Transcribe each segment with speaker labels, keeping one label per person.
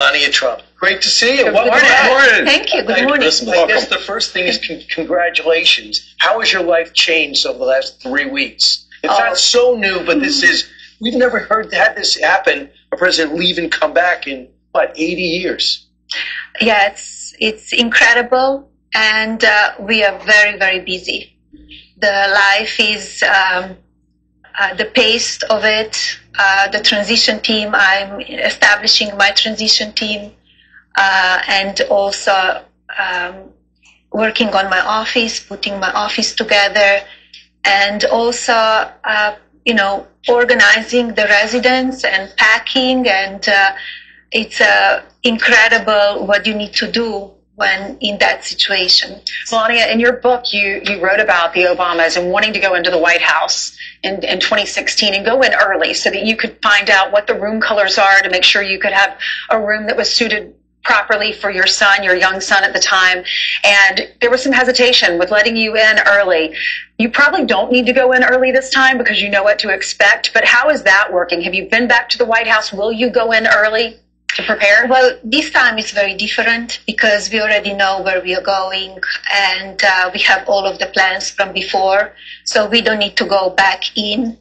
Speaker 1: Melania Trump. Great to see you.
Speaker 2: Good morning.
Speaker 3: Thank you. Good morning.
Speaker 1: I guess the first thing is congratulations. How has your life changed over the last 3 weeks? It's not so new, but we've never had this happen, a president leave and come back in, 80 years?
Speaker 3: Yeah, it's incredible, and we are very, very busy. The life is, the pace of it, the transition team, I'm establishing my transition team, and also working on my office, putting my office together, and also, organizing the residents and packing, and it's incredible what you need to do when in that situation.
Speaker 2: Melania, in your book, you wrote about the Obamas and wanting to go into the White House in 2016 and go in early so that you could find out what the room colors are to make sure you could have a room that was suited properly for your son, your young son at the time. And there was some hesitation with letting you in early. You probably don't need to go in early this time because you know what to expect. But how is that working? Have you been back to the White House? Will you go in early to prepare?
Speaker 3: Well, this time it's very different because we already know where we are going, and we have all of the plans from before, so we don't need to go back in.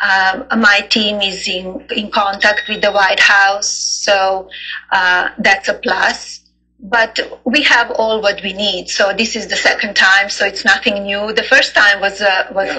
Speaker 3: My team is in contact with the White House, so that's a plus. But we have all what we need, so this is the second time, so it's nothing new. The first time was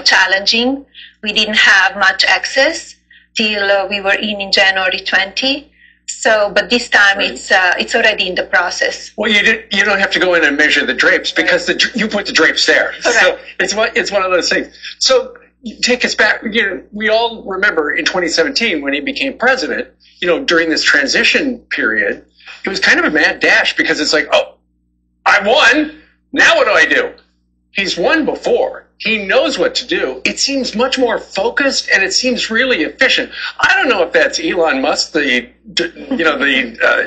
Speaker 3: challenging. We didn't have much access till we were in January 20. So, but this time it's already in the process.
Speaker 4: Well, you don't have to go in and measure the drapes because you put the drapes there.
Speaker 3: Correct.
Speaker 4: So it's one of those things. So take us back. We all remember in 2017 when he became president. During this transition period, it was kind of a mad dash because it's like, oh, I won. Now what do I do? He's won before. He knows what to do. It seems much more focused, and it seems really efficient. I don't know if that's Elon Musk, the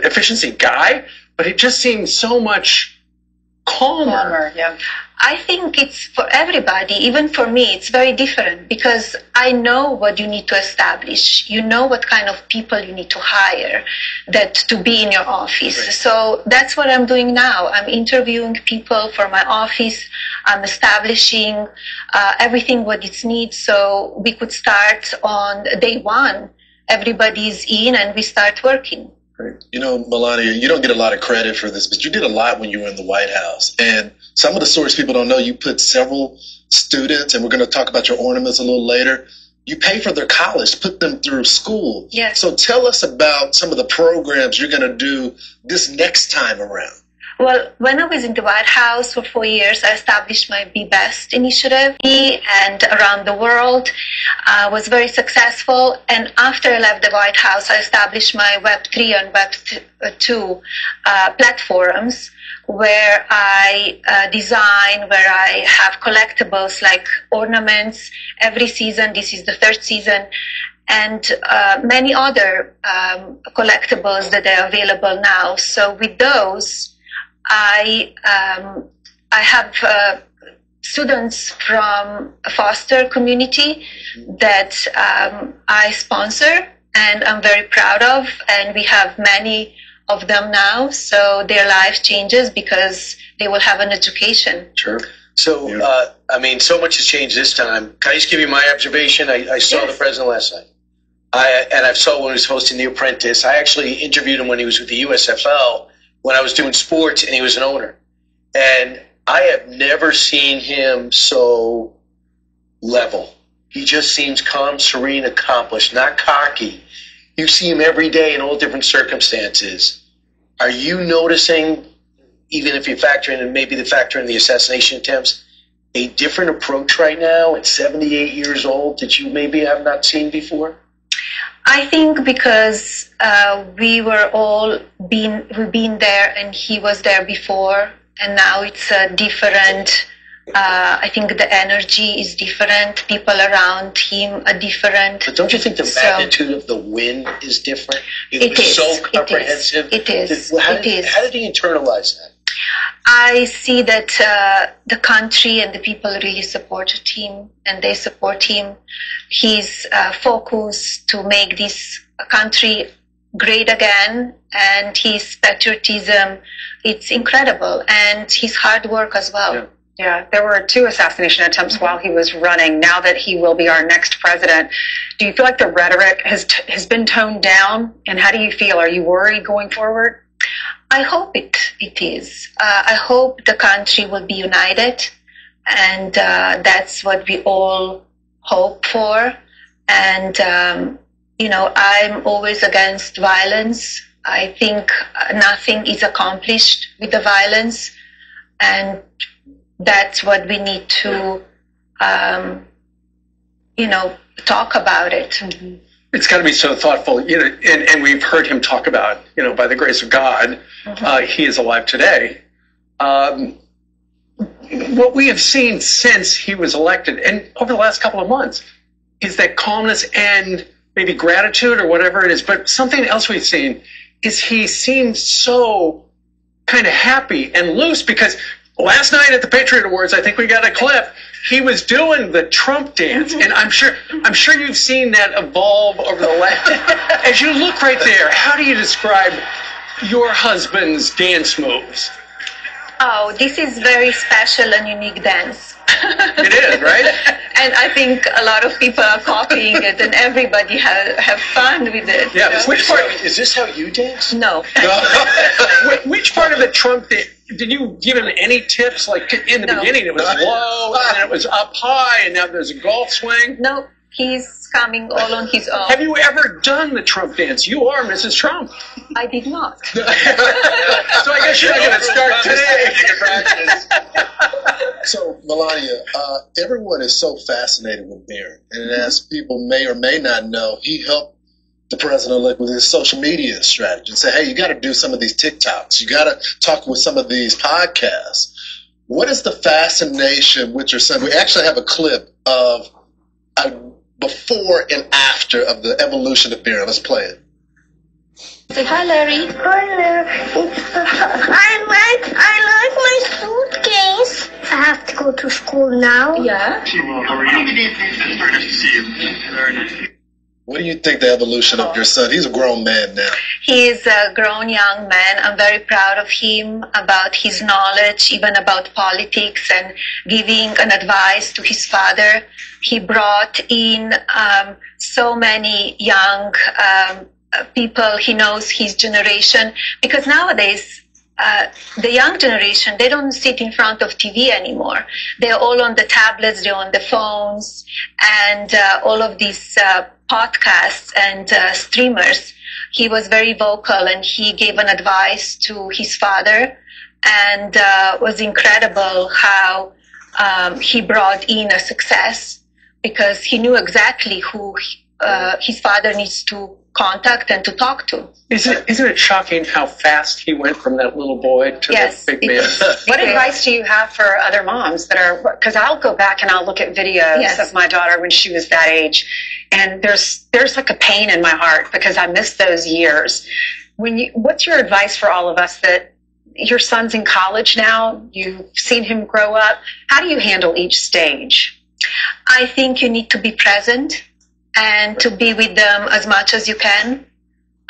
Speaker 4: efficiency guy, but it just seems so much calmer.
Speaker 2: Yeah.
Speaker 3: I think it's for everybody, even for me, it's very different because I know what you need to establish. You know what kind of people you need to hire to be in your office. Right. So that's what I'm doing now. I'm interviewing people for my office. I'm establishing everything what it needs so we could start on day one. Everybody's in and we start working.
Speaker 1: Right. Melania, you don't get a lot of credit for this, but you did a lot when you were in the White House. And some of the stories people don't know, you put several students, and we're going to talk about your ornaments a little later, you pay for their college, put them through school.
Speaker 3: Yes.
Speaker 1: So tell us about some of the programs you're going to do this next time around.
Speaker 3: Well, when I was in the White House for 4 years, I established my Be Best initiative, and around the world was very successful. And after I left the White House, I established my Web3 and Web2 platforms where I design, where I have collectibles like ornaments every season. This is the third season. And many other collectibles that are available now. So with those, I have students from a foster community that I sponsor, and I'm very proud of, and we have many of them now, so their life changes because they will have an education.
Speaker 1: Sure. So, so much has changed this time. Can I just give you my observation? I saw the president last night. I saw when he was hosting The Apprentice. I actually interviewed him when he was with the USFL, when I was doing sports, and he was an owner. And I have never seen him so level. He just seems calm, serene, accomplished, not cocky. You see him every day in all different circumstances. Are you noticing, even if you factor in, and maybe the factor in the assassination attempts, a different approach right now at 78 years old that you maybe have not seen before?
Speaker 3: I think because we've been there and he was there before, and now it's a different. I think the energy is different. People around him are different.
Speaker 1: But don't you think the magnitude of the win is different? It was so comprehensive.
Speaker 3: It is.
Speaker 1: How did he internalize that?
Speaker 3: I see that the country and the people really supported him, and they support him. His focus to make this country great again, and his patriotism, it's incredible, and his hard work as well.
Speaker 4: Yeah.
Speaker 2: Yeah, there were 2 assassination attempts while he was running. Now that he will be our next president, do you feel like the rhetoric has been toned down? And how do you feel? Are you worried going forward?
Speaker 3: I hope it is. I hope the country will be united, and that's what we all hope for. And I'm always against violence. I think nothing is accomplished with the violence, and that's what we need to, talk about it.
Speaker 2: Mm-hmm.
Speaker 4: It's got to be so thoughtful, and we've heard him talk about, by the grace of God, he is alive today. What we have seen since he was elected, and over the last couple of months, is that calmness and maybe gratitude or whatever it is. But something else we've seen is he seems so kind of happy and loose, because last night at the Patriot Awards, I think we got a clip. He was doing the Trump dance, and I'm sure you've seen that evolve over the last. As you look right there, how do you describe your husband's dance moves?
Speaker 3: Oh, this is very special and unique dance.
Speaker 4: It is, right?
Speaker 3: And I think a lot of people are copying it, and everybody have fun with it.
Speaker 4: Yeah. Which part?
Speaker 1: Is this how you dance?
Speaker 3: No.
Speaker 4: Which part of the Trump dance? Did you give him any tips? Like in the beginning, it was low, and then it was up high, and now there's a golf swing.
Speaker 3: No, he's coming all on his own.
Speaker 4: Have you ever done the Trump dance? You are Mrs. Trump.
Speaker 3: I did not.
Speaker 4: So I guess you're going to start today.
Speaker 5: So, Melania, everyone is so fascinated with Barron. And as people may or may not know, he helped the president-elect with his social media strategy and say, hey, you got to do some of these TikToks. You got to talk with some of these podcasts. What is the fascination with your son? We actually have a clip of a before and after of the evolution of Barron. Let's play it.
Speaker 3: Say hi, Larry.
Speaker 6: Hello. I like my suitcase. I have to go to school now.
Speaker 3: Yeah.
Speaker 7: How are you? It's very nice to see you. Very nice.
Speaker 5: What do you think the evolution of your son? He's a grown man now.
Speaker 3: He is a grown young man. I'm very proud of him, about his knowledge, even about politics, and giving an advice to his father. He brought in so many young people. He knows his generation, because nowadays the young generation, they don't sit in front of TV anymore. They're all on the tablets, they're on the phones, and all of these podcasts and streamers. He was very vocal, and he gave an advice to his father, and was incredible how he brought in a success, because he knew exactly who his father needs to contact and to talk to.
Speaker 4: Isn't it shocking how fast he went from that little boy to
Speaker 3: Yes,
Speaker 4: that big man?
Speaker 2: What advice do you have for other moms that are, because I'll go back and I'll look at videos
Speaker 3: Yes.
Speaker 2: of my daughter when she was that age, and there's like a pain in my heart because I missed those years. What's your advice for all of us that your son's in college now, you've seen him grow up, how do you handle each stage?
Speaker 3: I think you need to be present and to be with them as much as you can,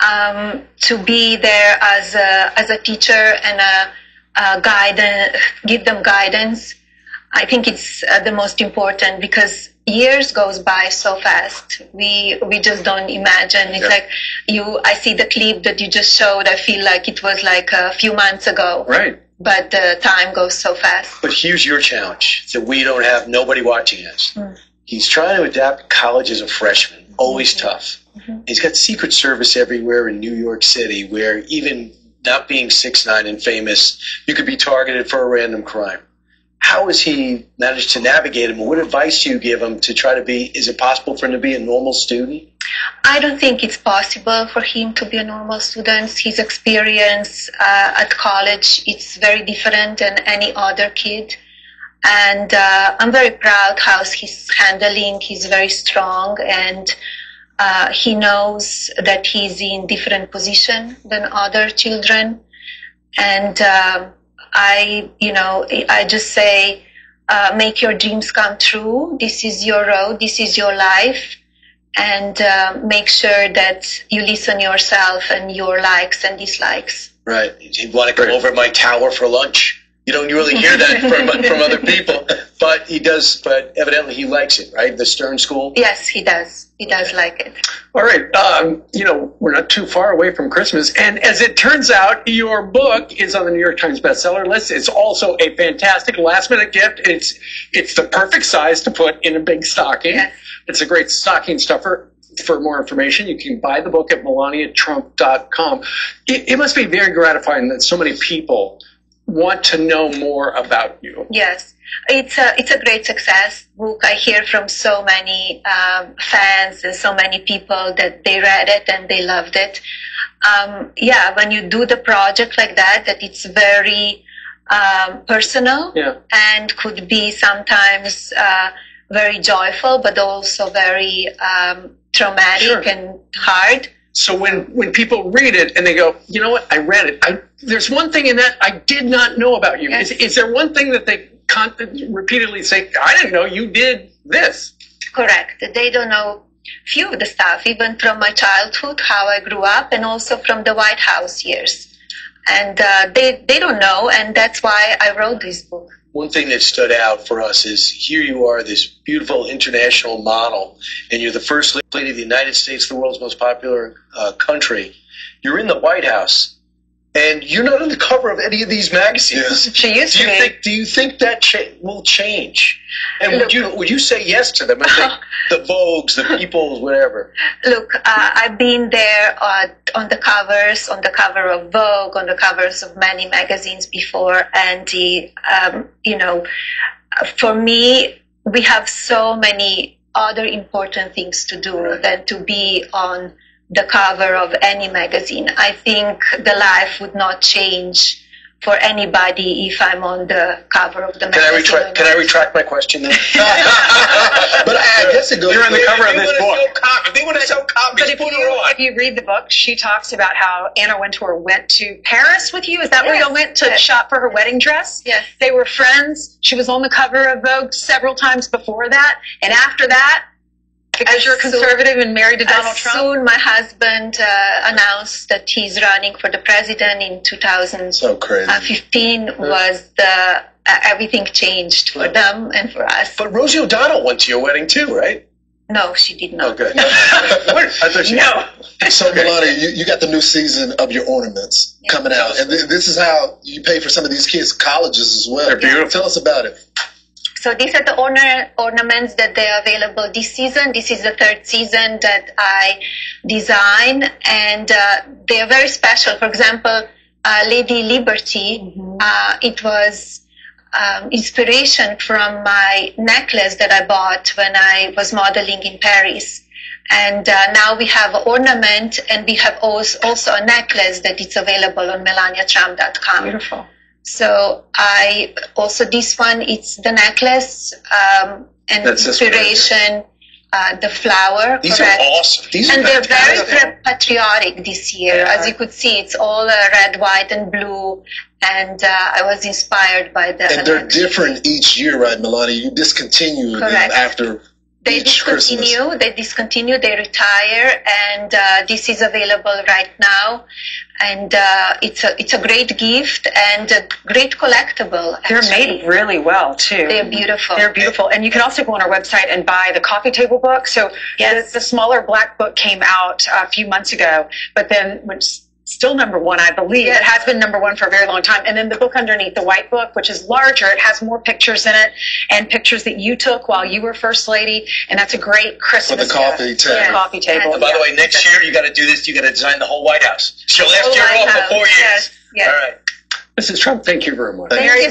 Speaker 3: to be there as a teacher and a guide, give them guidance. I think it's the most important, because years goes by so fast. We just don't imagine. It's like I see the clip that you just showed. I feel like it was like a few months ago.
Speaker 4: Right.
Speaker 3: But time goes so fast.
Speaker 1: But here's your challenge that we don't have nobody watching us. He's trying to adapt college as a freshman. Always tough. He's got Secret Service everywhere in New York City, where even not being 6'9" and famous, you could be targeted for a random crime. How has he managed to navigate him? What advice do you give him to try to be, is it possible for him to be a normal student?
Speaker 3: I don't think it's possible for him to be a normal student. His experience at college, it's very different than any other kid. And I'm very proud how he's handling. He's very strong, and he knows that he's in different position than other children. And I just say, make your dreams come true. This is your road. This is your life. and make sure that you listen yourself and your likes and dislikes.
Speaker 1: Right. He'd want to come over at my tower for lunch. You don't really hear that from other people, but he does. But evidently, he likes it, right? The Stern School.
Speaker 3: Yes, he does. He does like it.
Speaker 4: All right. We're not too far away from Christmas, and as it turns out, your book is on the New York Times bestseller list. It's also a fantastic last-minute gift. It's the perfect size to put in a big stocking.
Speaker 3: Yes.
Speaker 4: It's a great stocking stuffer. For more information, you can buy the book at melaniatrump.com. It must be very gratifying that so many people want to know more about you.
Speaker 3: Yes, it's a great success book. I hear from so many fans and so many people that they read it and they loved it. When you do the project like that it's very personal and could be sometimes very joyful, but also very traumatic and hard.
Speaker 4: So when people read it and they go, you know what, I read it. There's one thing in that I did not know about you.
Speaker 3: Yes.
Speaker 4: Is there one thing that they repeatedly say, I didn't know you did this?
Speaker 3: Correct. They don't know few of the stuff, even from my childhood, how I grew up, and also from the White House years. And they don't know, and that's why I wrote this book.
Speaker 1: One thing that stood out for us is here you are, this beautiful international model, and you're the first lady of the United States, the world's most popular country. You're in the White House, and you're not on the cover of any of these magazines.
Speaker 2: Yes. She used to be.
Speaker 1: Do you think that will change? And would you say yes to them? I think the Vogues, the Peoples, whatever.
Speaker 3: Look, I've been there on the cover of Vogue, on the covers of many magazines before, and for me, we have so many other important things to do than to be on the cover of any magazine. I think the life would not change for anybody if I'm on the cover of the magazine.
Speaker 1: Can I retract my question then?
Speaker 5: But I guess it goes.
Speaker 4: You're on the cover of this book.
Speaker 1: If they want to sell copies,
Speaker 2: But if you read the book, she talks about how Anna Wintour went to Paris with you. Is that where you went to shop for her wedding dress?
Speaker 3: Yes.
Speaker 2: They were friends. She was on the cover of Vogue several times before that. And after that, because you're conservative and married to Donald Trump?
Speaker 3: Soon my husband announced that he's running for the president in 2015.
Speaker 5: So crazy.
Speaker 3: Was everything changed for them and for us.
Speaker 1: But Rosie O'Donnell went to your wedding too, right?
Speaker 3: No, she did not.
Speaker 1: Oh, good.
Speaker 4: I thought she
Speaker 5: So, Melania, you got the new season of your ornaments coming out. And this is how you pay for some of these kids' colleges as well.
Speaker 4: They're beautiful.
Speaker 5: Tell us about it.
Speaker 3: So these are the ornaments that they are available this season. This is the third season that I design, and they are very special. For example, Lady Liberty, it was inspiration from my necklace that I bought when I was modeling in Paris. And now we have an ornament, and we have also a necklace that is available on melaniatrump.com.
Speaker 2: Beautiful.
Speaker 3: So this one, it's the necklace and
Speaker 1: That's
Speaker 3: inspiration, the flower.
Speaker 1: These
Speaker 3: correct?
Speaker 1: are awesome. These
Speaker 3: and
Speaker 1: are
Speaker 3: they're
Speaker 1: fantastic.
Speaker 3: very patriotic this year. As you could see, it's all red, white, and blue. And I was inspired by the.
Speaker 5: And they're different each year, right, Melania? You discontinue them after.
Speaker 3: They discontinue, they retire, and this is available right now. And it's a great gift and a great collectible.
Speaker 2: They're made really well, too.
Speaker 3: They're beautiful.
Speaker 2: They're beautiful. And you can also go on our website and buy the coffee table book. So the smaller black book came out a few months ago, but then which still number one, I believe. Yes. It has been number one for a very long time. And then the book underneath, the white book, which is larger, it has more pictures in it and pictures that you took while you were First Lady. And that's a great Christmas
Speaker 5: gift. For the coffee table.
Speaker 2: Yeah, coffee table.
Speaker 1: And by the way, next year you got to do this. You got to design the whole White House. So last year off for 4 years.
Speaker 3: Yes.
Speaker 1: All right.
Speaker 4: Mrs. Trump, thank you very much.
Speaker 3: Thank you.